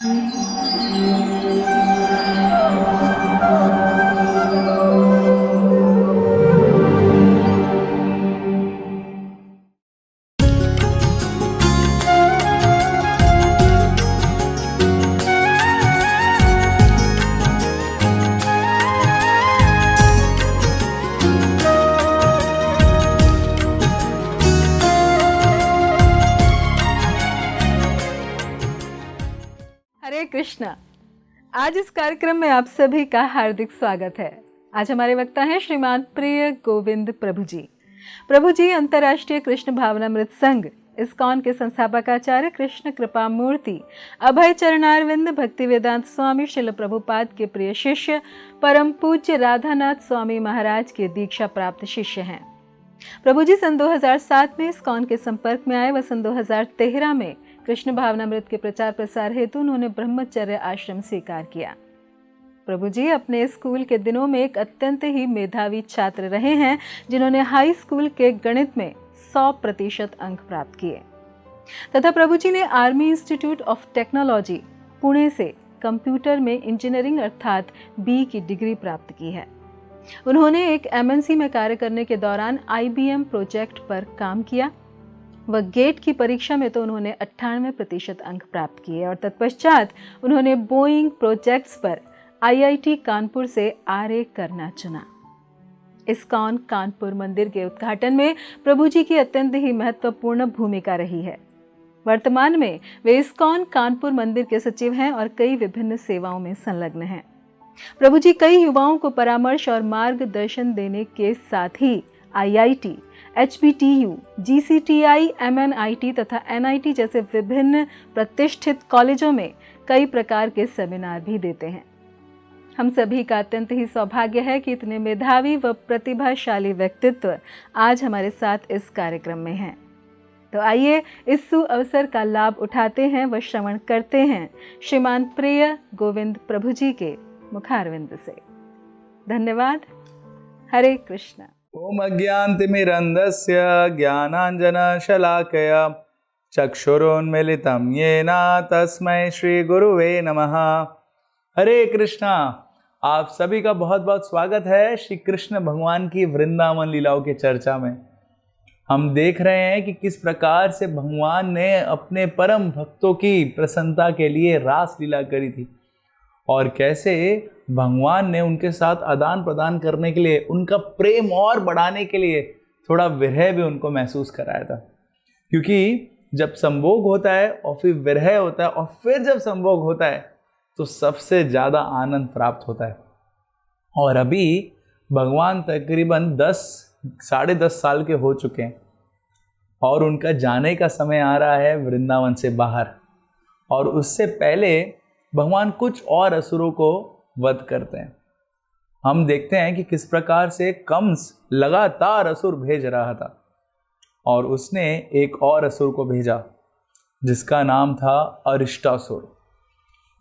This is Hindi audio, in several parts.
हरे कृष्णा। आज इस कार्यक्रम में आप सभी का हार्दिक स्वागत है। आज हमारे वक्ता हैं श्रीमान प्रिय गोविंद प्रभु जी। प्रभु जी अंतर्राष्ट्रीय कृष्ण भावनामृत संघ इस्कॉन के संस्थापक आचार्य कृष्ण कृपा मूर्ति अभय चरणारविंद भक्ति वेदांत स्वामी श्रील प्रभुपाद के प्रिय शिष्य परम पूज्य राधानाथ स्वामी महाराज के दीक्षा प्राप्त शिष्य हैं। प्रभु जी सन 2007 में इस्कॉन के संपर्क में आए व सन 2013 में कृष्ण भावनामृत के प्रचार प्रसार हेतु उन्होंने ब्रह्मचर्य आश्रम स्वीकार किया। प्रभु जी अपने स्कूल के दिनों में एक अत्यंत ही मेधावी छात्र रहे हैं, जिन्होंने हाई स्कूल के गणित में 100% अंक प्राप्त किए तथा प्रभु जी ने army institute of technology Pune से कंप्यूटर में इंजीनियरिंग अर्थात बी की डिग्री प्राप्त की है। उन्होंने एक एमएनसी में कार्य करने के दौरान IBM प्रोजेक्ट पर काम किया व गेट की परीक्षा में तो उन्होंने 98% अंक प्राप्त किए और तत्पश्चात उन्होंने बोइंग प्रोजेक्ट्स पर IIT कानपुर से RA करना चुना। इस्कॉन कानपुर मंदिर के उद्घाटन में प्रभु जी की अत्यंत ही महत्वपूर्ण भूमिका रही है। वर्तमान में वे इस्कॉन कानपुर मंदिर के सचिव हैं और कई विभिन्न सेवाओं में संलग्न हैं। प्रभु जी कई युवाओं को परामर्श और मार्गदर्शन देने के साथ ही IIT, HBTU, GCTI, MNIT तथा NIT जैसे विभिन्न प्रतिष्ठित कॉलेजों में कई प्रकार के सेमिनार भी देते हैं। हम सभी का अत्यंत ही सौभाग्य है कि इतने मेधावी व प्रतिभाशाली व्यक्तित्व आज हमारे साथ इस कार्यक्रम में हैं। तो आइए इस सुअवसर का लाभ उठाते हैं व श्रवण करते हैं श्रीमान प्रिय गोविंद प्रभु जी के मुखारविंद से। धन्यवाद। हरे कृष्णा। ओम अज्ञानतिमिरन्धस्य ज्ञानाञ्जनशलाकया चक्षुरुन्मीलितं येन तस्मै श्री गुरुवे नमः। हरे कृष्णा। आप सभी का बहुत बहुत स्वागत है श्री कृष्ण भगवान की वृंदावन लीलाओं की चर्चा में। हम देख रहे हैं कि किस प्रकार से भगवान ने अपने परम भक्तों की प्रसन्नता के लिए रास लीला करी थी और कैसे भगवान ने उनके साथ आदान प्रदान करने के लिए, उनका प्रेम और बढ़ाने के लिए थोड़ा विरह भी उनको महसूस कराया था। क्योंकि जब संभोग होता है और फिर विरह होता है और फिर जब संभोग होता है तो सबसे ज़्यादा आनंद प्राप्त होता है। और अभी भगवान तकरीबन 10-10.5 साल के हो चुके हैं और उनका जाने का समय आ रहा है वृंदावन से बाहर। और उससे पहले भगवान कुछ और असुरों को वध करते हैं। हम देखते हैं कि किस प्रकार से कंस लगातार असुर भेज रहा था और उसने एक और असुर को भेजा जिसका नाम था अरिष्टासुर।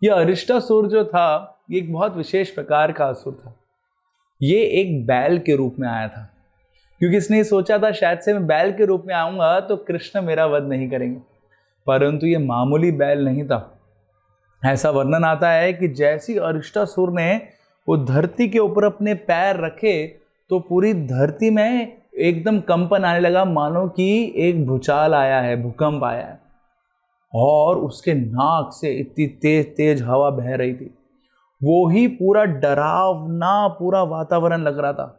यह अरिष्टासुर जो था ये एक बहुत विशेष प्रकार का असुर था। ये एक बैल के रूप में आया था क्योंकि इसने सोचा था शायद से मैं बैल के रूप में आऊँगा तो कृष्ण मेरा वध नहीं करेंगे, परंतु ये मामूली बैल नहीं था। ऐसा वर्णन आता है कि जैसी अरिष्टासुर ने वो धरती के ऊपर अपने पैर रखे तो पूरी धरती में एकदम कंपन आने लगा, मानो कि एक भूचाल आया है, भूकंप आया है। और उसके नाक से इतनी तेज तेज हवा बह रही थी, वो ही पूरा डरावना पूरा वातावरण लग रहा था।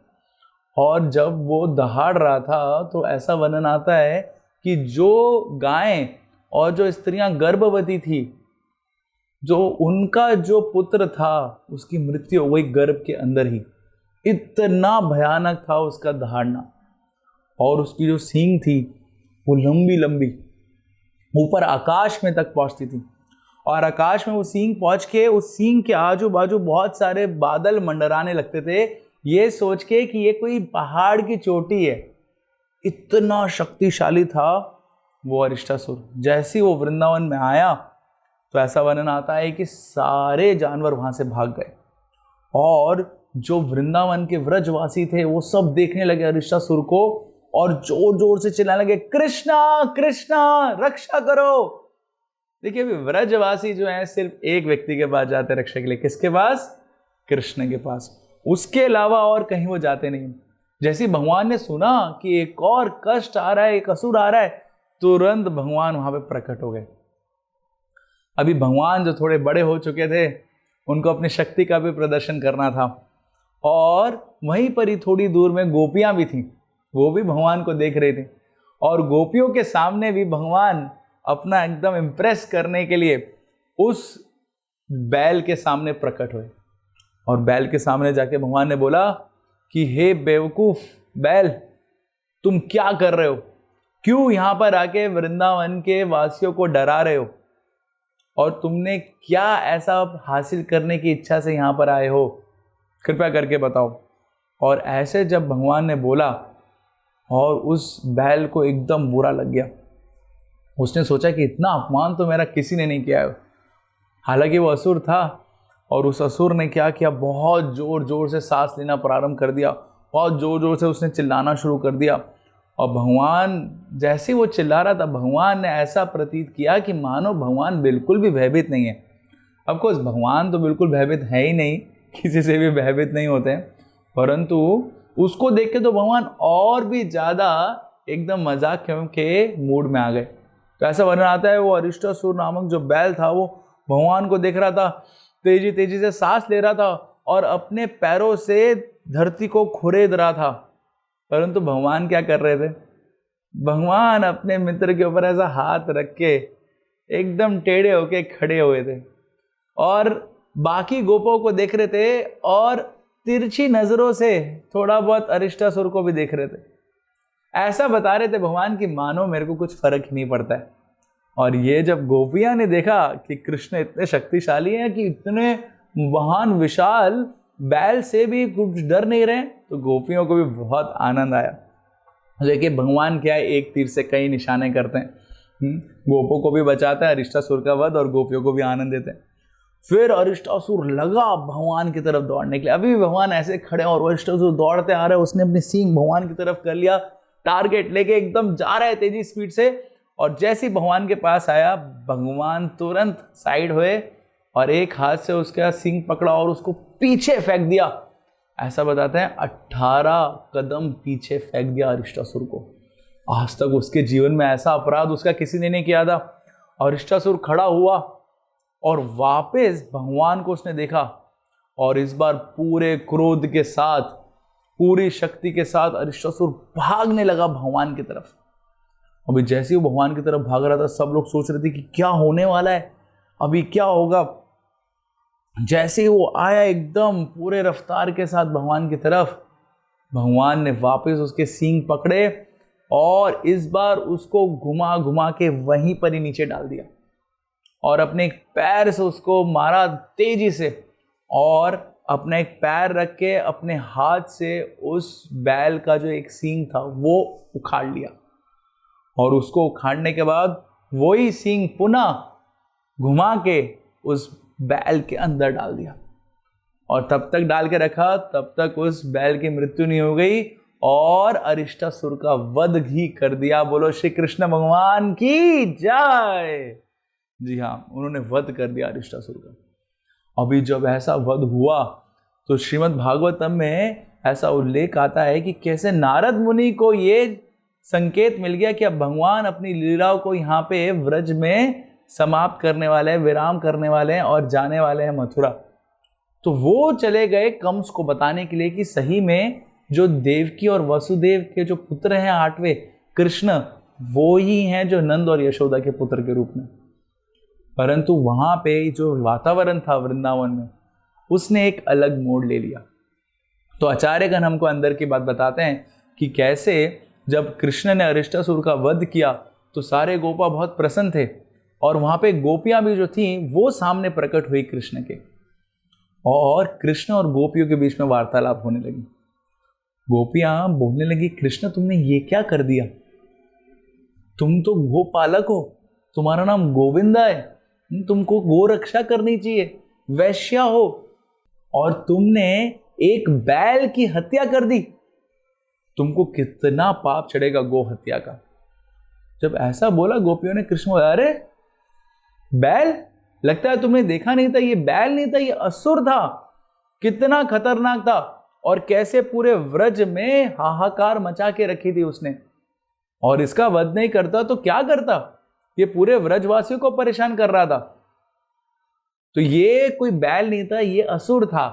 और जब वो दहाड़ रहा था तो ऐसा वर्णन आता है कि जो गायें और जो स्त्रियां गर्भवती थी, जो उनका जो पुत्र था उसकी मृत्यु हो गई गर्भ के अंदर ही। इतना भयानक था उसका दहाड़ना। और उसकी जो सींग थी वो लंबी लंबी ऊपर आकाश में तक पहुंचती थी और आकाश में वो सींग पहुंच के उस सींग के आजू बाजू बहुत सारे बादल मंडराने लगते थे, ये सोच के कि ये कोई पहाड़ की चोटी है। इतना शक्तिशाली था वो अरिष्टासुर। जैसे वो वृंदावन में आया तो ऐसा वर्णन आता है कि सारे जानवर वहां से भाग गए और जो वृंदावन के व्रजवासी थे वो सब देखने लगे अरिष्टासुर को और जोर जोर से चिल्लाने लगे, कृष्णा कृष्णा रक्षा करो। देखिए अभी व्रजवासी जो है सिर्फ एक व्यक्ति के पास जाते रक्षा के लिए, किसके पास? कृष्ण के पास। उसके अलावा और कहीं वो जाते नहीं। जैसे भगवान ने सुना कि एक और कष्ट आ रहा है, एक असुर आ रहा है, तुरंत भगवान वहां पे प्रकट हो गए। अभी भगवान जो थोड़े बड़े हो चुके थे, उनको अपनी शक्ति का भी प्रदर्शन करना था, और वहीं पर ही थोड़ी दूर में गोपियां भी थीं, वो भी भगवान को देख रही थी। और गोपियों के सामने भी भगवान अपना एकदम इम्प्रेस करने के लिए उस बैल के सामने प्रकट हुए। और बैल के सामने जाके भगवान ने बोला कि हे बेवकूफ बैल, तुम क्या कर रहे हो? क्यों यहां पर आके वृंदावन के वासियों को डरा रहे हो? और तुमने क्या ऐसा हासिल करने की इच्छा से यहां पर आए हो? कृपया करके बताओ। और ऐसे जब भगवान ने बोला, और उस बैल को एकदम बुरा लग गया। उसने सोचा कि इतना अपमान तो मेरा किसी ने नहीं किया है। हालांकि वो असुर था, और उस असुर ने क्या किया, बहुत जोर जोर से सांस लेना प्रारंभ कर दिया, बहुत जोर जोर से उसने चिल्लाना शुरू कर दिया। और भगवान जैसे ही वो चिल्ला रहा था, भगवान ने ऐसा प्रतीत किया कि मानो भगवान बिल्कुल भी भयभीत नहीं है। ऑफकोर्स भगवान तो बिल्कुल भयभीत है ही नहीं, किसी से भी भयभीत नहीं होते हैं, परंतु उसको देख के तो भगवान और भी ज़्यादा एकदम मजाक के मूड में आ गए। तो ऐसा वर्णन आता है, वो अरिष्टासुर नामक जो बैल था, वो भगवान को देख रहा था, तेजी तेजी से सांस ले रहा था और अपने पैरों से धरती को खुरेद रहा था। परंतु भगवान क्या कर रहे थे? भगवान अपने मित्र के ऊपर ऐसा हाथ रख के एकदम टेढ़े होके खड़े हुए थे, और बाकी गोपों को देख रहे थे, और तिरछी नजरों से थोड़ा बहुत अरिष्टासुर को भी देख रहे थे। ऐसा बता रहे थे भगवान कि मानो मेरे को कुछ फर्क ही नहीं पड़ता है। और ये जब गोपियां ने देखा कि कृष्ण इतने शक्तिशाली हैं कि इतने महान विशाल बैल से भी कुछ डर नहीं रहे, तो गोपियों को भी बहुत आनंद आया। लेकिन भगवान क्या है, एक तीर से कई निशाने करते हैं। गोपों को भी बचाता है अरिष्टासुर का वध, और गोपियों को भी आनंद देते हैं। फिर अरिष्टासुर लगा भगवान की तरफ दौड़ने के लिए। अभी भी भगवान ऐसे खड़े हैं और अरिष्टासुर दौड़ते आ रहे हैं। उसने अपनी सींग भगवान की तरफ कर लिया, टारगेट लेके एकदम जा रहा है तेजी स्पीड से। और जैसे ही भगवान के पास आया, भगवान तुरंत साइड हुए और एक हाथ से उसका सींग पकड़ा और उसको पीछे फेंक दिया। ऐसा बताते हैं 18 कदम पीछे फेंक दिया अरिष्टासुर को। आज तक उसके जीवन में ऐसा अपराध उसका किसी ने नहीं किया था। अरिष्टासुर खड़ा हुआ और वापस भगवान को उसने देखा, और इस बार पूरे क्रोध के साथ, पूरी शक्ति के साथ अरिष्टासुर भागने लगा भगवान की तरफ। अभी जैसे ही वो भगवान की तरफ भाग रहा था, सब लोग सोच रहे थे कि क्या होने वाला है, अभी क्या होगा। जैसे ही वो आया एकदम पूरे रफ्तार के साथ भगवान की तरफ, भगवान ने वापस उसके सींग पकड़े और इस बार उसको घुमा घुमा के वहीं पर ही नीचे डाल दिया, और अपने एक पैर से उसको मारा तेजी से, और अपना एक पैर रख के अपने हाथ से उस बैल का जो एक सींग था वो उखाड़ लिया। और उसको उखाड़ने के बाद वही सींग पुनः घुमा के उस बैल के अंदर डाल दिया, और तब तक डाल के रखा तब तक उस बैल की मृत्यु नहीं हो गई, और अरिष्टासुर का वध भी कर दिया। बोलो श्री कृष्ण भगवान की जय। जी हाँ, उन्होंने वध कर दिया अरिष्टासुर का। अभी जब ऐसा वध हुआ तो श्रीमद् भागवतम में ऐसा उल्लेख आता है कि कैसे नारद मुनि को ये संकेत मिल गया कि अब भगवान अपनी लीलाओं को यहाँ पे व्रज में समाप्त करने वाले हैं, विराम करने वाले हैं और जाने वाले हैं मथुरा। तो वो चले गए कंस को बताने के लिए कि सही में जो देवकी और वसुदेव के जो पुत्र हैं 8वें कृष्ण, वो ही हैं जो नंद और यशोदा के पुत्र के रूप में। परंतु वहां पे जो वातावरण था वृंदावन में, उसने एक अलग मोड़ ले लिया। तो आचार्यगण हमको अंदर की बात बताते हैं कि कैसे जब कृष्ण ने अरिष्टासुर का वध किया तो सारे गोपा बहुत प्रसन्न थे, और वहां पे गोपियां भी जो थी वो सामने प्रकट हुई कृष्ण के, और कृष्ण और गोपियों के बीच में वार्तालाप होने लगी। गोपियां बोलने लगी, कृष्ण तुमने ये क्या कर दिया? तुम तो गोपालक हो, तुम्हारा नाम गोविंदा है, तुमको गो रक्षा करनी चाहिए, वैश्या हो, और तुमने एक बैल की हत्या कर दी, तुमको कितना पाप चढ़ेगा गो हत्या का। जब ऐसा बोला गोपियों ने कृष्ण को, अरे बैल? लगता है तुमने देखा नहीं था, ये बैल नहीं था, ये असुर था। कितना खतरनाक था और कैसे पूरे व्रज में हाहाकार मचा के रखी थी उसने। और इसका वध नहीं करता तो क्या करता, ये पूरे व्रजवासियों को परेशान कर रहा था। तो ये कोई बैल नहीं था, ये असुर था।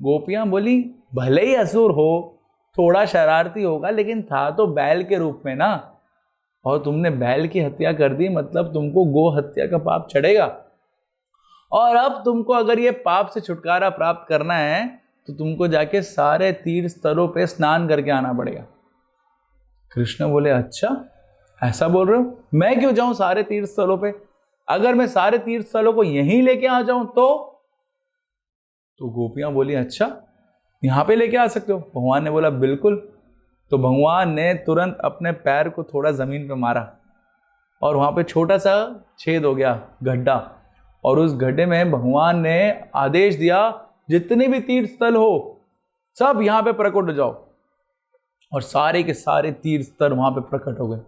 गोपियां बोली भले ही असुर हो, थोड़ा शरारती होगा, लेकिन था तो बैल के रूप में ना। और तुमने बैल की हत्या कर दी, मतलब तुमको गो हत्या का पाप चढ़ेगा। और अब तुमको अगर ये पाप से छुटकारा प्राप्त करना है तो तुमको जाके सारे तीर्थ स्थलों पे स्नान करके आना पड़ेगा। कृष्ण बोले अच्छा ऐसा बोल रहे हो, मैं क्यों जाऊं सारे तीर्थ स्थलों पे? अगर मैं सारे तीर्थ स्थलों को यहीं लेके आ जाऊं तो गोपियां बोली अच्छा यहां पे लेके आ सकते हो? भगवान ने बोला बिल्कुल। तो भगवान ने तुरंत अपने पैर को थोड़ा जमीन पे मारा और वहां पे छोटा सा छेद हो गया, गड्ढा। और उस गड्ढे में भगवान ने आदेश दिया जितने भी तीर्थ स्थल हो सब यहां पे प्रकट हो जाओ। और सारे के सारे तीर्थ स्थल वहां पे प्रकट हो गए।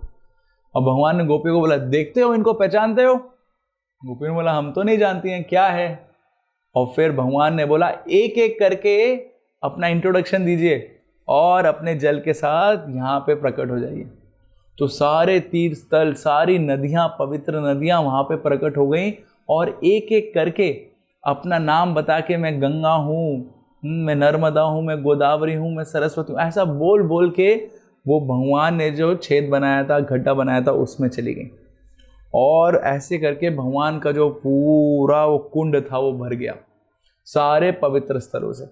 और भगवान ने गोपियों को बोला देखते हो इनको, पहचानते हो? गोपियों ने बोला हम तो नहीं जानती हैं क्या है। और फिर भगवान ने बोला एक एक करके अपना इंट्रोडक्शन दीजिए और अपने जल के साथ यहाँ पे प्रकट हो जाइए। तो सारे तीर्थ स्थल, सारी नदियाँ, पवित्र नदियाँ वहाँ पे प्रकट हो गई। और एक एक करके अपना नाम बता के मैं गंगा हूँ, मैं नर्मदा हूँ, मैं गोदावरी हूँ, मैं सरस्वती हूँ, ऐसा बोल बोल के वो भगवान ने जो छेद बनाया था, गड्ढा बनाया था, उसमें चली गई। और ऐसे करके भगवान का जो पूरा वो कुंड था वो भर गया सारे पवित्र स्थलों से।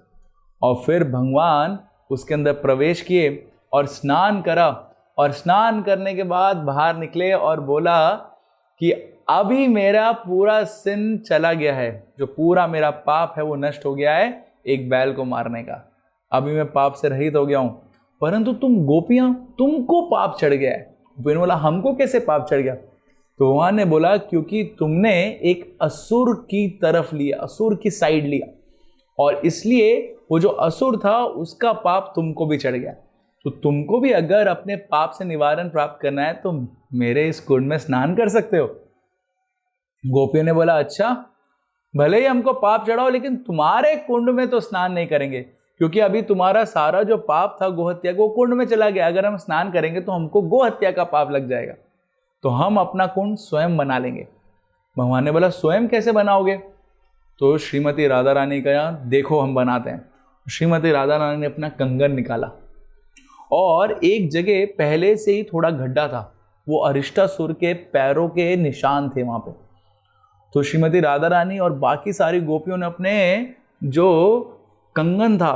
और फिर भगवान उसके अंदर प्रवेश किए और स्नान करा। और स्नान करने के बाद बाहर निकले और बोला कि अभी मेरा पूरा सिन चला गया है, जो पूरा मेरा पाप है वो नष्ट हो गया है एक बैल को मारने का। अभी मैं पाप से रहित हो गया हूं। परंतु तुम गोपियां, तुमको पाप चढ़ गया है। गोपियों ने बोला हमको कैसे पाप चढ़ गया? तो भगवान ने बोला क्योंकि तुमने एक असुर की तरफ लिया, असुर की साइड लिया, और इसलिए वो जो असुर था उसका पाप तुमको भी चढ़ गया। तो तुमको भी अगर अपने पाप से निवारण प्राप्त करना है तो मेरे इस कुंड में स्नान कर सकते हो। गोपियों ने बोला अच्छा भले ही हमको पाप चढ़ाओ, लेकिन तुम्हारे कुंड में तो स्नान नहीं करेंगे, क्योंकि अभी तुम्हारा सारा जो पाप था गोहत्या को कुंड में चला गया। अगर हम स्नान करेंगे तो हमको गोहत्या का पाप लग जाएगा, तो हम अपना कुंड स्वयं बना लेंगे। भगवान ने बोला स्वयं कैसे बनाओगे? तो श्रीमती राधा रानी का देखो हम बनाते हैं। श्रीमती राधा रानी ने अपना कंगन निकाला और एक जगह पहले से ही थोड़ा गड्ढा था, वो अरिष्टासुर के पैरों के निशान थे वहां पे। तो श्रीमती राधा रानी और बाकी सारी गोपियों ने अपने जो कंगन था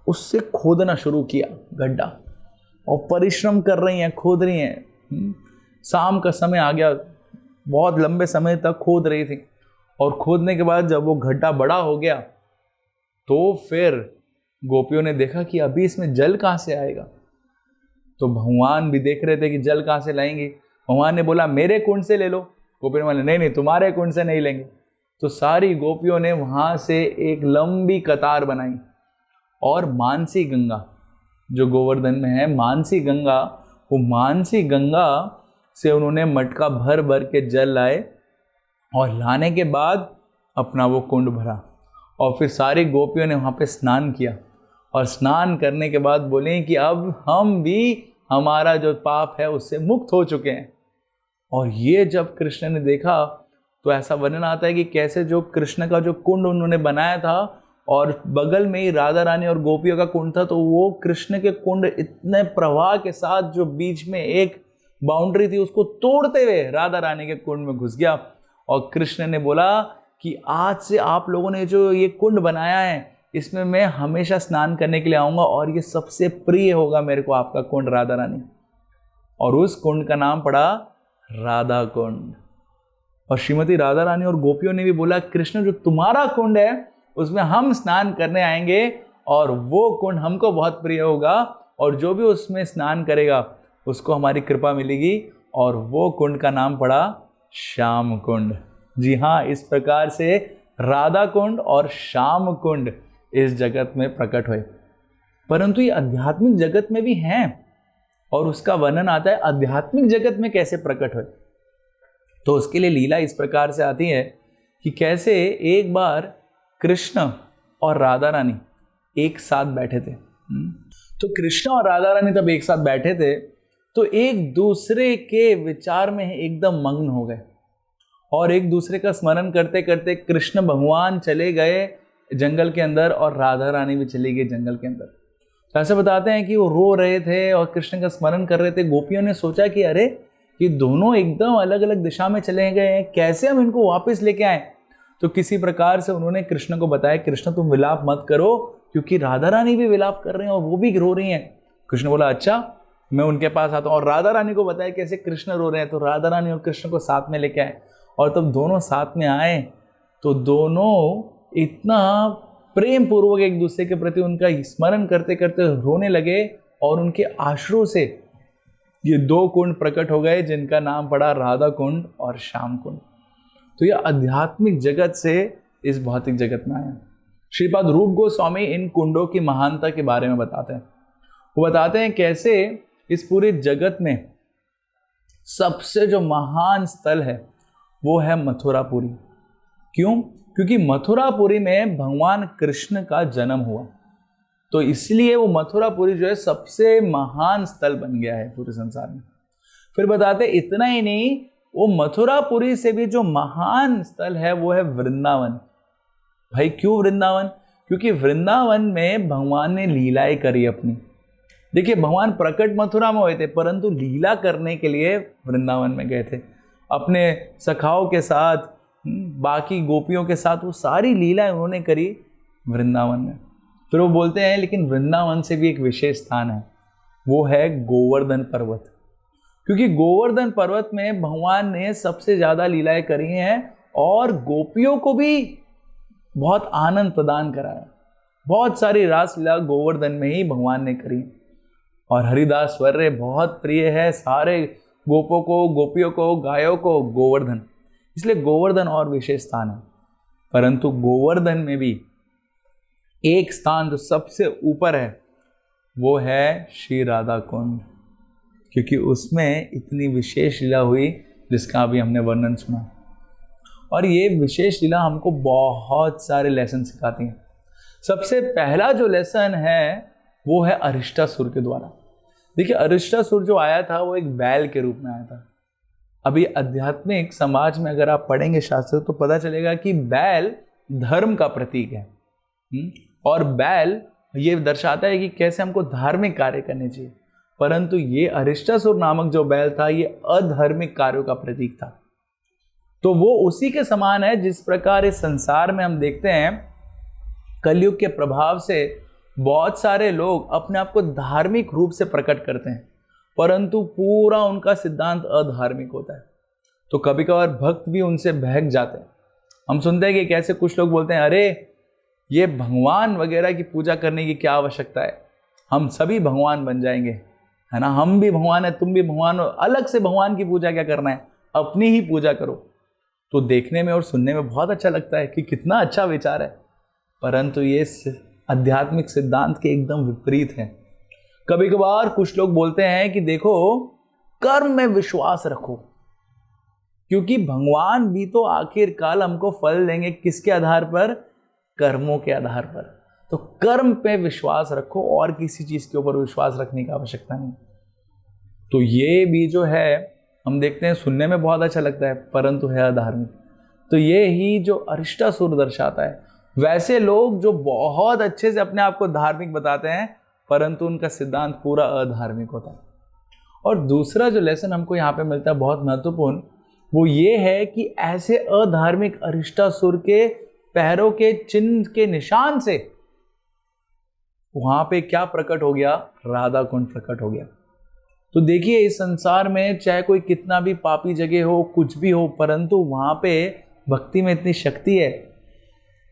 उससे खोदना शुरू किया गड्ढा, और परिश्रम कर रही हैं, खोद रही हैं। शाम का समय आ गया, बहुत लंबे समय तक खोद रही थी। और खोदने के बाद जब वो गड्ढा बड़ा हो गया तो फिर गोपियों ने देखा कि अभी इसमें जल कहाँ से आएगा। तो भगवान भी देख रहे थे कि जल कहाँ से लाएंगे। भगवान ने बोला मेरे कुंड से ले लो। गोपियों ने बोला नहीं नहीं तुम्हारे कुंड से नहीं लेंगे। तो सारी गोपियों ने वहाँ से एक लंबी कतार बनाई और मानसी गंगा जो गोवर्धन में है, मानसी गंगा, वो मानसी गंगा से उन्होंने मटका भर भर के जल लाए और लाने के बाद अपना वो कुंड भरा। और फिर सारी गोपियों ने वहाँ पे स्नान किया और स्नान करने के बाद बोले कि अब हम भी, हमारा जो पाप है उससे मुक्त हो चुके हैं। और ये जब कृष्ण ने देखा तो ऐसा वर्णन आता है कि कैसे जो कृष्ण का जो कुंड उन्होंने बनाया था और बगल में ही राधा रानी और गोपियों का कुंड था, तो वो कृष्ण के कुंड इतने प्रवाह के साथ जो बीच में एक बाउंड्री थी उसको तोड़ते हुए राधा रानी के कुंड में घुस गया। और कृष्ण ने बोला कि आज से आप लोगों ने जो ये कुंड बनाया है इसमें मैं हमेशा स्नान करने के लिए आऊँगा और ये सबसे प्रिय होगा मेरे को आपका कुंड राधा रानी। और उस कुंड का नाम पड़ा राधा कुंड। और श्रीमती राधा रानी और गोपियों ने भी बोला कृष्ण जो तुम्हारा कुंड है उसमें हम स्नान करने आएंगे और वो कुंड हमको बहुत प्रिय होगा, और जो भी उसमें स्नान करेगा उसको हमारी कृपा मिलेगी। और वो कुंड का नाम पड़ा श्याम कुंड। जी हाँ, इस प्रकार से राधा कुंड और श्याम कुंड इस जगत में प्रकट हुए। परंतु ये आध्यात्मिक जगत में भी हैं और उसका वर्णन आता है आध्यात्मिक जगत में कैसे प्रकट हुए। तो उसके लिए लीला इस प्रकार से आती है कि कैसे एक बार कृष्ण और राधा रानी एक साथ बैठे थे। तो कृष्ण और राधा रानी तब एक साथ बैठे थे तो एक दूसरे के विचार में एकदम मग्न हो गए और एक दूसरे का स्मरण करते करते कृष्ण भगवान चले गए जंगल के अंदर और राधा रानी भी चली गई जंगल के अंदर। तो ऐसे बताते हैं कि वो रो रहे थे और कृष्ण का स्मरण कर रहे थे। गोपियों ने सोचा कि अरे ये दोनों एकदम अलग अलग दिशा में चले गए हैं, कैसे हम इनको वापस लेके आए। तो किसी प्रकार से उन्होंने कृष्ण को बताया, कृष्ण तुम विलाप मत करो क्योंकि राधा रानी भी विलाप कर रहे हैं और वो भी रो रही हैं। कृष्ण बोला अच्छा मैं उनके पास आता हूँ, और राधा रानी को बताया कैसे कृष्ण रो रहे हैं। तो राधा रानी और कृष्ण को साथ में लेके आए और तब दोनों साथ में आए तो दोनों इतना प्रेम पूर्वक एक दूसरे के प्रति उनका स्मरण करते करते रोने लगे और उनके आश्रू से ये दो कुंड प्रकट हो गए जिनका नाम पड़ा राधा कुंड और श्याम कुंड। तो यह आध्यात्मिक जगत से इस भौतिक जगत में आया। श्रीपाद रूप गोस्वामी इन कुंडों की महानता के बारे में बताते हैं। वो बताते हैं कैसे इस पूरे जगत में सबसे जो महान स्थल है वो है मथुरापुरी। क्यों? क्योंकि मथुरापुरी में भगवान कृष्ण का जन्म हुआ, तो इसलिए वो मथुरापुरी जो है सबसे महान स्थल बन गया है पूरे संसार में। फिर बताते इतना ही नहीं, वो मथुरापुरी से भी जो महान स्थल है वो है वृंदावन। भाई क्यों वृंदावन? क्योंकि वृंदावन में भगवान ने लीलाएं करी अपनी। देखिए भगवान प्रकट मथुरा में हुए थे परंतु लीला करने के लिए वृंदावन में गए थे अपने सखाओं के साथ, बाकी गोपियों के साथ। वो सारी लीलाएं उन्होंने करी वृंदावन में। फिर वो बोलते हैं लेकिन वृंदावन से भी एक विशेष स्थान है, वो है गोवर्धन पर्वत। क्योंकि गोवर्धन पर्वत में भगवान ने सबसे ज़्यादा लीलाएं करी हैं और गोपियों को भी बहुत आनंद प्रदान कराया। बहुत सारी रासलीला गोवर्धन में ही भगवान ने करी और हरिदास स्वर्य बहुत प्रिय है सारे गोपों को, गोपियों को, गायों को गोवर्धन, इसलिए गोवर्धन और विशेष स्थान है। परंतु गोवर्धन में भी एक स्थान जो सबसे ऊपर है वो है श्री राधा कुंड, क्योंकि उसमें इतनी विशेष लीला हुई जिसका अभी हमने वर्णन सुना। और ये विशेष लीला हमको बहुत सारे लेसन सिखाती हैं। सबसे पहला जो लेसन है वो है अरिष्टासुर के द्वारा। देखिए अरिष्टासुर जो आया था वो एक बैल के रूप में आया था। अभी आध्यात्मिक समाज में अगर आप पढ़ेंगे शास्त्र तो पता चलेगा कि बैल धर्म का प्रतीक है। और बैल ये दर्शाता है कि कैसे हमको धार्मिक कार्य करने चाहिए। परंतु ये अरिष्टासुर नामक जो बैल था ये अधार्मिक कार्यों का प्रतीक था। तो वो उसी के समान है जिस प्रकार इस संसार में हम देखते हैं कलयुग के प्रभाव से बहुत सारे लोग अपने आप को धार्मिक रूप से प्रकट करते हैं परंतु पूरा उनका सिद्धांत अधार्मिक होता है। तो कभी कभार भक्त भी उनसे बहक जाते हैं। हम सुनते हैं कि कैसे कुछ लोग बोलते हैं अरे ये भगवान वगैरह की पूजा करने की क्या आवश्यकता है, हम सभी भगवान बन जाएंगे, है ना, हम भी भगवान है तुम भी भगवान हो, अलग से भगवान की पूजा क्या करना है, अपनी ही पूजा करो। तो देखने में और सुनने में बहुत अच्छा लगता है कि कितना अच्छा विचार है, परंतु ये आध्यात्मिक सिद्धांत के एकदम विपरीत है। कभी कभार कुछ लोग बोलते हैं कि देखो कर्म में विश्वास रखो, क्योंकि भगवान भी तो आखिरकार हमको फल देंगे किसके आधार पर, कर्मों के आधार पर। तो कर्म पे विश्वास रखो और किसी चीज के ऊपर विश्वास रखने की आवश्यकता नहीं। तो ये भी जो है हम देखते हैं सुनने में बहुत अच्छा लगता है परंतु है अधार्मिक। तो ये ही जो अरिष्टासुर दर्शाता है। वैसे लोग जो बहुत अच्छे से अपने आप को धार्मिक बताते हैं परंतु उनका सिद्धांत पूरा अधार्मिक होता है। और दूसरा जो लेसन हमको यहाँ पे मिलता है बहुत महत्वपूर्ण, वो ये है कि ऐसे अधार्मिक अरिष्टासुर के पैरों के चिन्ह के निशान से वहां पे क्या प्रकट हो गया, राधा कुंड प्रकट हो गया। तो देखिए इस संसार में चाहे कोई कितना भी पापी जगह हो, कुछ भी हो, परंतु वहां पे भक्ति में इतनी शक्ति है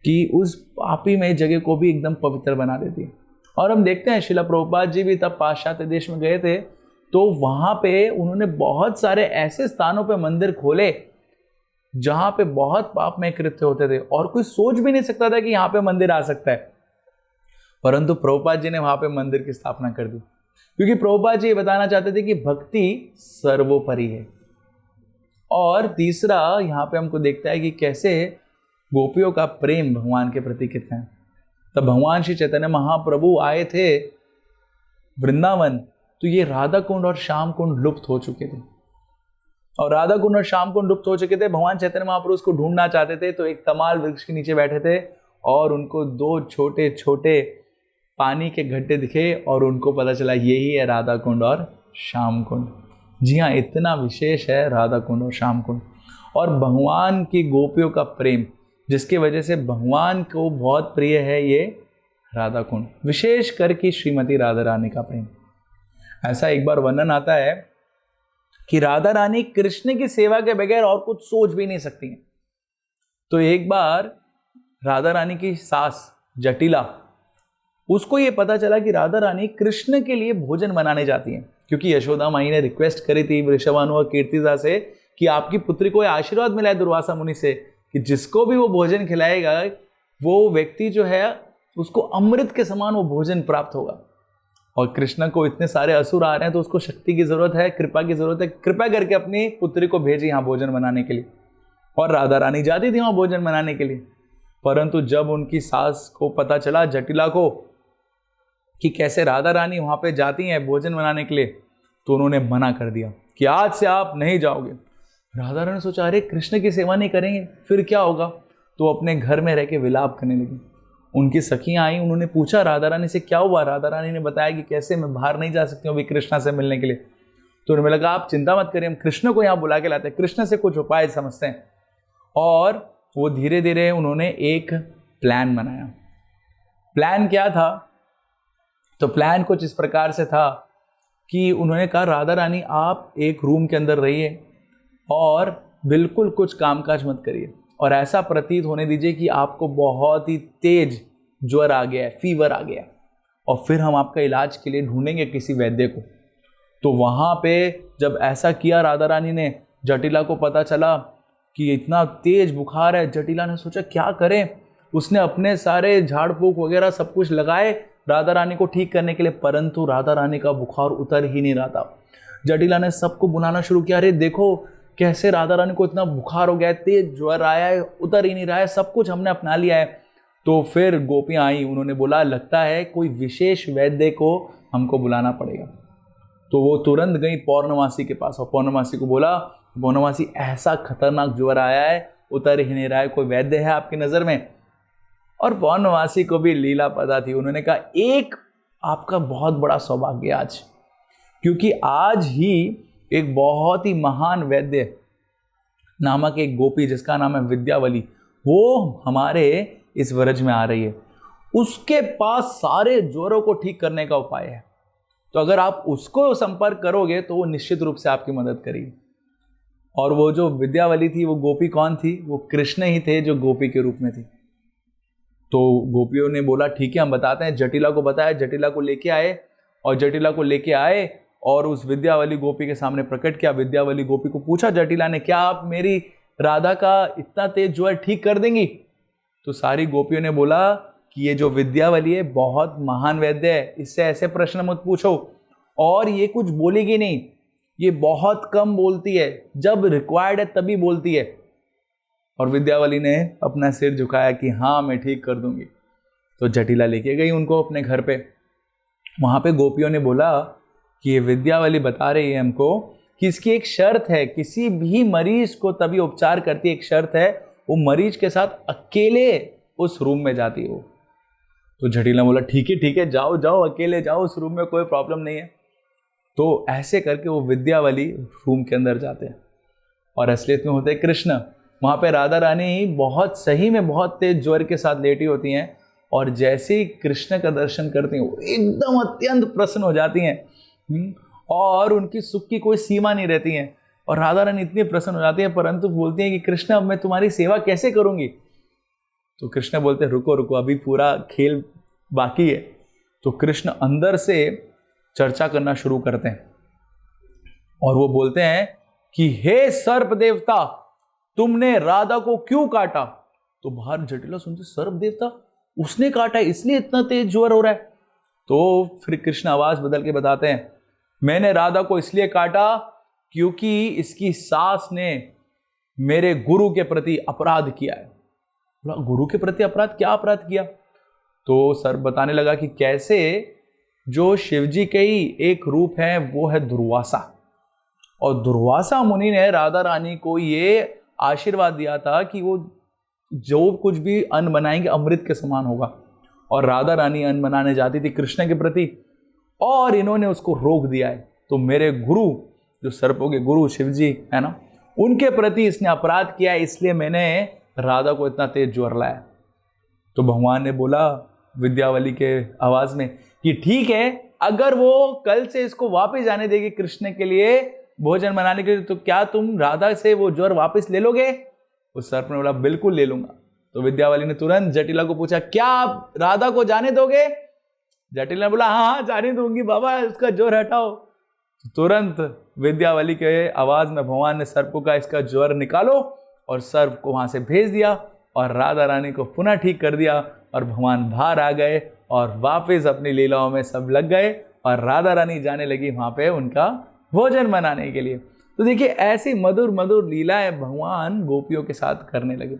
कि उस पापी में जगह को भी एकदम पवित्र बना देती है। और हम देखते हैं शिला प्रभुपाद जी भी तब पाश्चात्य देश में गए थे तो वहां पे उन्होंने बहुत सारे ऐसे स्थानों पे मंदिर खोले जहां पे बहुत पापमय कृत्य होते थे और कोई सोच भी नहीं सकता था कि यहाँ पे मंदिर आ सकता है, परंतु प्रभुपाद जी ने वहां पे मंदिर की स्थापना कर दी। क्योंकि प्रभुपाद जी ये बताना चाहते थे कि भक्ति सर्वोपरि है। और तीसरा यहाँ पे हमको देखता है कि कैसे गोपियों का प्रेम भगवान के प्रति कितना है। तब भगवान श्री चैतन्य महाप्रभु आए थे वृंदावन, तो ये राधा कुंड और श्याम कुंड लुप्त हो चुके थे। और राधा कुंड और श्याम कुंड लुप्त हो चुके थे। भगवान चैतन्य महाप्रभु उसको ढूंढना चाहते थे, तो एक तमाल वृक्ष के नीचे बैठे थे और उनको दो छोटे छोटे पानी के गड्ढे दिखे और उनको पता चला यही है राधा कुंड और श्याम कुंड। जी हाँ, इतना विशेष है राधा कुंड और श्याम कुंड। और भगवान की गोपियों का प्रेम, जिसकी वजह से भगवान को बहुत प्रिय है ये राधा कुंड, विशेष करके श्रीमती राधा रानी का प्रेम। ऐसा एक बार वर्णन आता है कि राधा रानी कृष्ण की सेवा के बगैर और कुछ सोच भी नहीं सकती हैं। तो एक बार राधा रानी की सास जटिला, उसको ये पता चला कि राधा रानी कृष्ण के लिए भोजन बनाने जाती हैं, क्योंकि यशोदा माई ने रिक्वेस्ट करी थी वृषभानु और कीर्तिदा से कि आपकी पुत्री को आशीर्वाद मिला है दुर्वासा मुनि से कि जिसको भी वो भोजन खिलाएगा वो व्यक्ति जो है उसको अमृत के समान वो भोजन प्राप्त होगा। और कृष्ण को इतने सारे असुर आ रहे हैं तो उसको शक्ति की जरूरत है, कृपा की जरूरत है, कृपा करके अपनी पुत्री को भेजे यहाँ भोजन बनाने के लिए। और राधा रानी जाती थी वहाँ भोजन बनाने के लिए। परंतु जब उनकी सास को पता चला, जटिला को, कि कैसे राधा रानी वहाँ पे जाती हैं भोजन बनाने के लिए, तो उन्होंने मना कर दिया कि आज से आप नहीं जाओगे। राधा रानी ने सोचा अरे कृष्ण की सेवा नहीं करेंगे फिर क्या होगा, तो अपने घर में रह के विलाप करने लगी। उनकी सखियां आई, उन्होंने पूछा राधा रानी से क्या हुआ। राधा रानी ने बताया कि कैसे मैं बाहर नहीं जा सकती हूँ अभी कृष्णा से मिलने के लिए। तो उन्हें लगा आप चिंता मत करिए, हम कृष्ण को यहाँ बुला के लाते हैं, कृष्ण से कुछ उपाय समझते हैं। और वो धीरे धीरे उन्होंने एक प्लान बनाया। प्लान क्या था? तो प्लान कुछ इस प्रकार से था कि उन्होंने कहा राधा रानी आप एक रूम के अंदर रहिए और बिल्कुल कुछ कामकाज मत करिए और ऐसा प्रतीत होने दीजिए कि आपको बहुत ही तेज ज्वर आ गया है, फीवर आ गया, और फिर हम आपका इलाज के लिए ढूंढेंगे किसी वैद्य को। तो वहाँ पे जब ऐसा किया राधा रानी ने, जटिला को पता चला कि इतना तेज बुखार है। जटिला ने सोचा क्या करें, उसने अपने सारे झाड़ फूक वगैरह सब कुछ लगाए राधा रानी को ठीक करने के लिए, परंतु राधा रानी का बुखार उतर ही नहीं रहा था। जटिला ने सबको बुलाना शुरू किया, अरे देखो कैसे राधा रानी को इतना बुखार हो गया है, तेज ज्वर आया है, उतर ही नहीं रहा है, सब कुछ हमने अपना लिया है। तो फिर गोपियाँ आई, उन्होंने बोला लगता है कोई विशेष वैद्य को हमको बुलाना पड़ेगा। तो वो तुरंत गई पौर्णमासी के पास और पौर्णमासी को बोला पौर्णमासी ऐसा खतरनाक ज्वर आया है, उतर ही नहीं रहा है, कोई वैद्य है आपकी नज़र में? और पौर्णमासी को भी लीला पता थी। उन्होंने कहा एक आपका बहुत बड़ा सौभाग्य आज, क्योंकि आज ही एक बहुत ही महान वैद्य नामक एक गोपी जिसका नाम है विद्यावली, वो हमारे इस व्रज में आ रही है। उसके पास सारे ज्वरों को ठीक करने का उपाय है, तो अगर आप उसको संपर्क करोगे तो वो निश्चित रूप से आपकी मदद करेगी। और वो जो विद्यावली थी वो गोपी कौन थी? वो कृष्ण ही थे जो गोपी के रूप में थी। तो गोपियों ने बोला ठीक है हम बताते हैं। जटिला को बताया, जटिला को लेके आए और जटिला को लेके आए और उस विद्यावली गोपी के सामने प्रकट किया। विद्यावली गोपी को पूछा जटिला ने, क्या आप मेरी राधा का इतना तेज ज्वर ठीक कर देंगी? तो सारी गोपियों ने बोला कि ये जो विद्यावली है बहुत महान वैद्य है, इससे ऐसे प्रश्न मत पूछो, और ये कुछ बोलेगी नहीं, ये बहुत कम बोलती है, जब रिक्वायर्ड है तभी बोलती है। और विद्यावली ने अपना सिर झुकाया कि हाँ मैं ठीक कर दूंगी। तो जटिला लेके गई उनको अपने घर पे। वहाँ पे गोपियों ने बोला कि ये विद्यावली बता रही है हमको कि इसकी एक शर्त है, किसी भी मरीज को तभी उपचार करती है, एक शर्त है, वो मरीज के साथ अकेले उस रूम में जाती है वो। तो जटिला बोला ठीक है जाओ जाओ अकेले जाओ उस रूम में, कोई प्रॉब्लम नहीं है। तो ऐसे करके वो विद्यावली रूम के अंदर जाते हैं और असलियत में होते हैं कृष्ण। वहाँ पे राधा रानी बहुत सही में बहुत तेज ज्वर के साथ लेटी होती हैं और जैसे ही कृष्ण का दर्शन करती हैं वो एकदम अत्यंत प्रसन्न हो जाती हैं और उनकी सुख की कोई सीमा नहीं रहती है। और राधा रानी इतनी प्रसन्न हो जाती है, परंतु बोलती हैं कि कृष्ण अब मैं तुम्हारी सेवा कैसे करूंगी? तो कृष्ण बोलते हैं रुको रुको, अभी पूरा खेल बाकी है। तो कृष्ण अंदर से चर्चा करना शुरू करते हैं और वो बोलते हैं कि हे सर्प देवता, तुमने राधा को क्यों काटा? तो बाहर जटिला सुनते, सर्प देवता उसने काटा इसलिए इतना तेज ज्वर हो रहा है? तो फिर कृष्ण आवाज बदल के बताते हैं मैंने राधा को इसलिए काटा क्योंकि इसकी सास ने मेरे गुरु के प्रति अपराध किया है। बोला गुरु के प्रति अपराध? क्या अपराध किया? तो सर्प बताने लगा कि कैसे जो शिवजी के ही एक रूप है वो है दुर्वासा, और दुर्वासा मुनि ने राधा रानी को ये आशीर्वाद दिया था कि वो जो कुछ भी अन्न बनाएंगे अमृत के समान होगा, और राधा रानी अन्न बनाने जाती थी कृष्ण के प्रति, और इन्होंने उसको रोक दिया है। तो मेरे गुरु, जो सर्पों के गुरु शिवजी है ना, उनके प्रति इसने अपराध किया है, इसलिए मैंने राधा को इतना तेज ज्वर लाया। तो भगवान ने बोला विद्यावली के आवाज में कि ठीक है, अगर वो कल से इसको वापस जाने देगी कृष्ण के लिए भोजन बनाने के लिए, तो क्या तुम राधा से वो ज्वर वापस ले लोगे? उस सर्प ने बोला बिल्कुल ले लूंगा। तो विद्यावली ने तुरंत जटिला को पूछा, क्या आप राधा को जाने दोगे? जटिला ने बोला हाँ जाने दूंगी बाबा, उसका ज्वर हटाओ। तो तुरंत विद्यावली के आवाज में भगवान ने सर्प को कहा इसका ज्वर निकालो, और सर्प को वहां से भेज दिया, और राधा रानी को पुनः ठीक कर दिया, और भगवान बाहर आ गए और वापस अपनी लीलाओं में सब लग गए, और राधा रानी जाने लगी वहां पे उनका भोजन बनाने के लिए। तो देखिए ऐसी मधुर मधुर लीलाएं भगवान गोपियों के साथ करने लगे,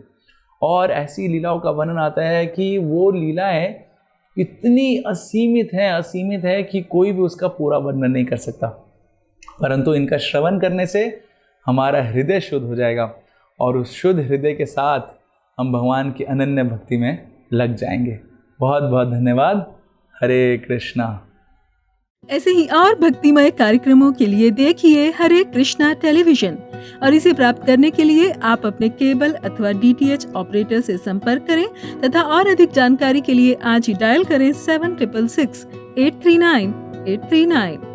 और ऐसी लीलाओं का वर्णन आता है कि वो लीलाएं इतनी असीमित है कि कोई भी उसका पूरा वर्णन नहीं कर सकता, परंतु इनका श्रवण करने से हमारा हृदय शुद्ध हो जाएगा, और उस शुद्ध हृदय के साथ हम भगवान की अनन्य भक्ति में लग जाएंगे। बहुत बहुत धन्यवाद। हरे कृष्णा। ऐसे ही और भक्तिमय कार्यक्रमों के लिए देखिए हरे कृष्णा टेलीविजन, और इसे प्राप्त करने के लिए आप अपने केबल अथवा DTH ऑपरेटर से संपर्क करें तथा और अधिक जानकारी के लिए आज ही डायल करें 7666 839 839।